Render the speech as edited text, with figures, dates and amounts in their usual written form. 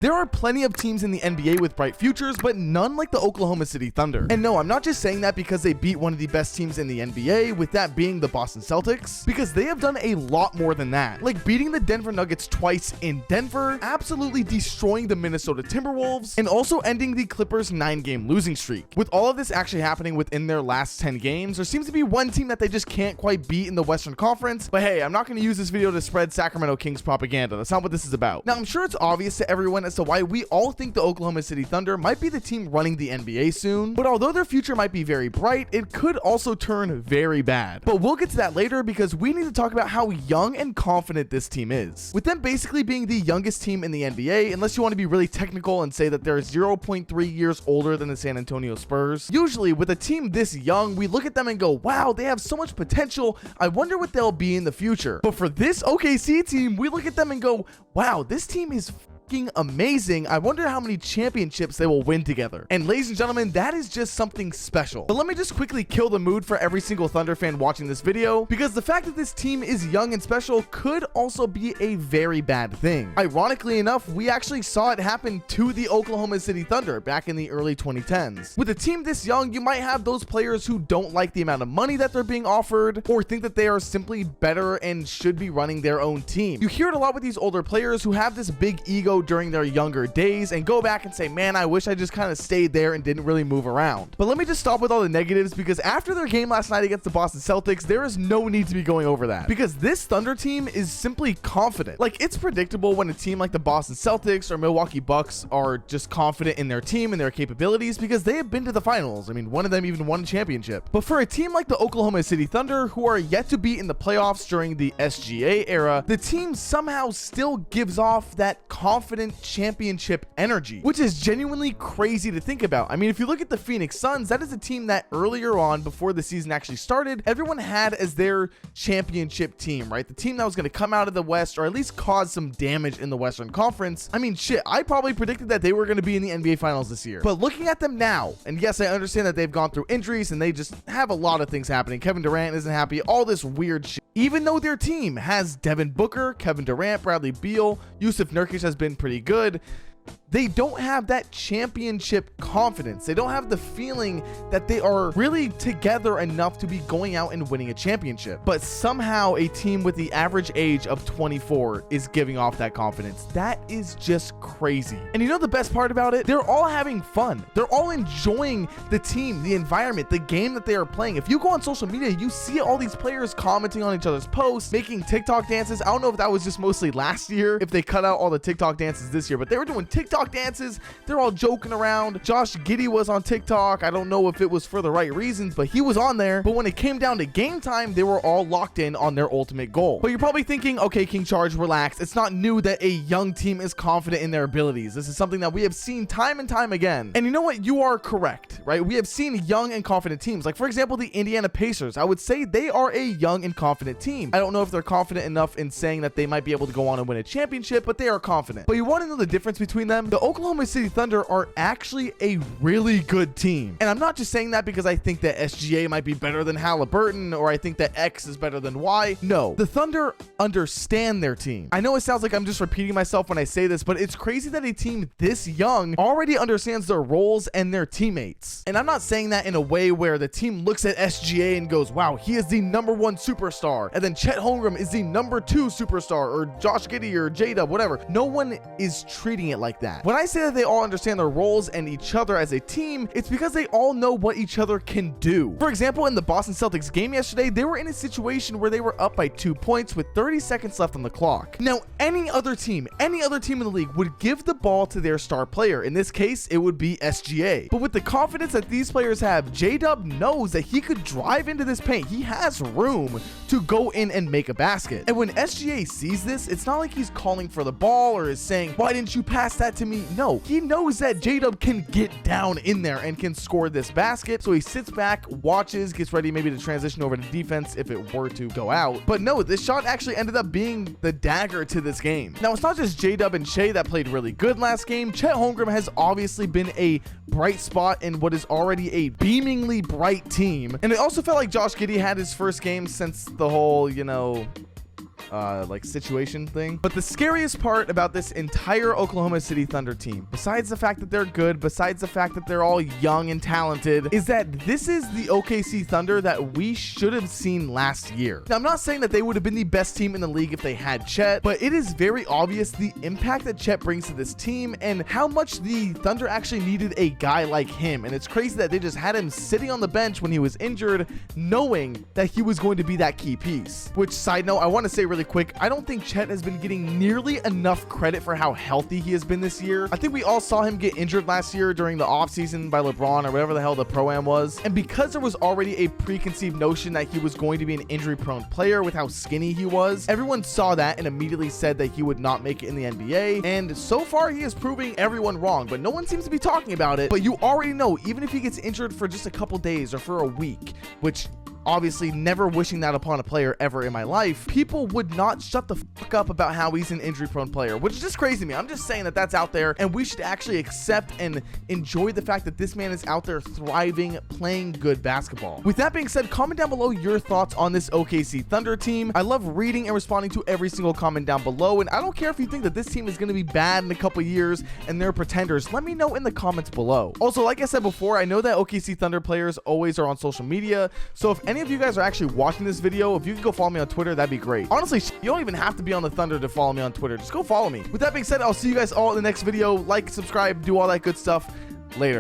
There are plenty of teams in the NBA with bright futures, but none like the Oklahoma City Thunder. And no, I'm not just saying that because they beat one of the best teams in the NBA, with that being the Boston Celtics, because they have done a lot more than that. Like beating the Denver Nuggets twice in Denver, absolutely destroying the Minnesota Timberwolves, and also ending the Clippers' 9-game losing streak. With all of this actually happening within their last 10 games, there seems to be one team that they just can't quite beat in the Western Conference, but hey, I'm not going to use this video to spread Sacramento Kings propaganda. That's not what this is about. Now, I'm sure it's obvious to everyone as to why we all think the Oklahoma City Thunder might be the team running the NBA soon, but although their future might be very bright, it could also turn very bad. But we'll get to that later because we need to talk about how young and confident this team is. With them basically being the youngest team in the NBA, unless you want to be really technical and say that they're 0.3 years older than the San Antonio Spurs. Usually with a team this young, we look at them and go, wow, they have so much potential. I wonder what they'll be in the future. But for this OKC team, we look at them and go, wow, this team is amazing. I wonder how many championships they will win together. And ladies and gentlemen, that is just something special. But let me just quickly kill the mood for every single Thunder fan watching this video, because the fact that this team is young and special could also be a very bad thing. Ironically enough, we actually saw it happen to the Oklahoma City Thunder back in the early 2010s. With a team this young, you might have those players who don't like the amount of money that they're being offered, or think that they are simply better and should be running their own team. You hear it a lot with these older players who have this big ego during their younger days and go back and say, man, I wish I just kind of stayed there and didn't really move around. But let me just stop with all the negatives, because after their game last night against the Boston Celtics, there is no need to be going over that, because this Thunder team is simply confident. Like, it's predictable when a team like the Boston Celtics or Milwaukee Bucks are just confident in their team and their capabilities, because they have been to the finals. I mean, one of them even won a championship. But for a team like the Oklahoma City Thunder, who are yet to be in the playoffs during the SGA era, the team somehow still gives off that confident championship energy, which is genuinely crazy to think about. I mean, if you look at the Phoenix Suns, that is a team that earlier on, before the season actually started, everyone had as their championship team, right? The team that was going to come out of the West, or at least cause some damage in the Western Conference. I mean, shit, I probably predicted that they were going to be in the NBA Finals this year. But looking at them now, and yes, I understand that they've gone through injuries and they just have a lot of things happening. Kevin Durant isn't happy, all this weird shit. Even though their team has Devin Booker, Kevin Durant, Bradley Beal, Yusuf Nurkic has been pretty good, they don't have that championship confidence. They don't have the feeling that they are really together enough to be going out and winning a championship. But somehow a team with the average age of 24 is giving off that confidence. That is just crazy. And you know the best part about it? They're all having fun. They're all enjoying the team, the environment, the game that they are playing. If you go on social media, you see all these players commenting on each other's posts, making TikTok dances. I don't know if that was just mostly last year, if they cut out all the TikTok dances this year, but they were doing TikTok dances. They're all joking around. Josh Giddey was on TikTok. I don't know if it was for the right reasons, but he was on there. But when it came down to game time, they were all locked in on their ultimate goal. But you're probably thinking, okay, KingCharge, relax. It's not new that a young team is confident in their abilities. This is something that we have seen time and time again. And you know what? You are correct, right? We have seen young and confident teams. Like, for example, the Indiana Pacers. I would say they are a young and confident team. I don't know if they're confident enough in saying that they might be able to go on and win a championship, but they are confident. But you want to know the difference between them? The Oklahoma City Thunder are actually a really good team. And I'm not just saying that because I think that SGA might be better than Halliburton, or I think that X is better than Y. No, the Thunder understand their team. I know it sounds like I'm just repeating myself when I say this, but it's crazy that a team this young already understands their roles and their teammates. And I'm not saying that in a way where the team looks at SGA and goes, wow, he is the #1 superstar, and then Chet Holmgren is the #2 superstar, or Josh Giddey or JDUB, whatever. No one is treating it like that. When I say that they all understand their roles and each other as a team, it's because they all know what each other can do. For example, in the Boston Celtics game yesterday, they were in a situation where they were up by 2 points with 30 seconds left on the clock. Now, any other team in the league would give the ball to their star player. In this case, it would be SGA. But with the confidence that these players have, JDUB knows that he could drive into this paint. He has room to go in and make a basket. And when SGA sees this, it's not like he's calling for the ball or is saying, why didn't you pass that to me? No, he knows that JDUB can get down in there and can score this basket. So he sits back, watches, gets ready maybe to transition over to defense if it were to go out. But no, this shot actually ended up being the dagger to this game. Now, it's not just JDUB and Shea that played really good last game. Chet Holmgren has obviously been a bright spot in what is already a beamingly bright team. And it also felt like Josh Giddey had his first game since the whole, like situation thing. But the scariest part about this entire Oklahoma City Thunder team, besides the fact that they're good, besides the fact that they're all young and talented, is that this is the OKC Thunder that we should have seen last year. Now, I'm not saying that they would have been the best team in the league if they had Chet, but it is very obvious the impact that Chet brings to this team and how much the Thunder actually needed a guy like him. And it's crazy that they just had him sitting on the bench when he was injured, knowing that he was going to be that key piece. Which, side note, I want to say really quick, I don't think Chet has been getting nearly enough credit for how healthy he has been this year. I think we all saw him get injured last year during the offseason by LeBron or whatever the hell the Pro-Am was. And because there was already a preconceived notion that he was going to be an injury-prone player with how skinny he was, everyone saw that and immediately said that he would not make it in the NBA. And so far, he is proving everyone wrong, but no one seems to be talking about it. But you already know, even if he gets injured for just a couple days or for a week, which obviously never wishing that upon a player ever in my life, people would not shut the fuck up about how he's an injury prone player, which is just crazy to me. I'm just saying that that's out there, and we should actually accept and enjoy the fact that this man is out there thriving, playing good basketball. With that being said, comment down below your thoughts on this OKC Thunder team. I love reading and responding to every single comment down below, and I don't care if you think that this team is going to be bad in a couple years and they're pretenders. Let me know in the comments below. Also, like I said before, I know that OKC Thunder players always are on social media, so if any of you guys are actually watching this video, if you could go follow me on Twitter, that'd be great. Honestly, you don't even have to be on the Thunder to follow me on Twitter. Just go follow me. With that being said, I'll see you guys all in the next video. Like, subscribe, do all that good stuff. Later.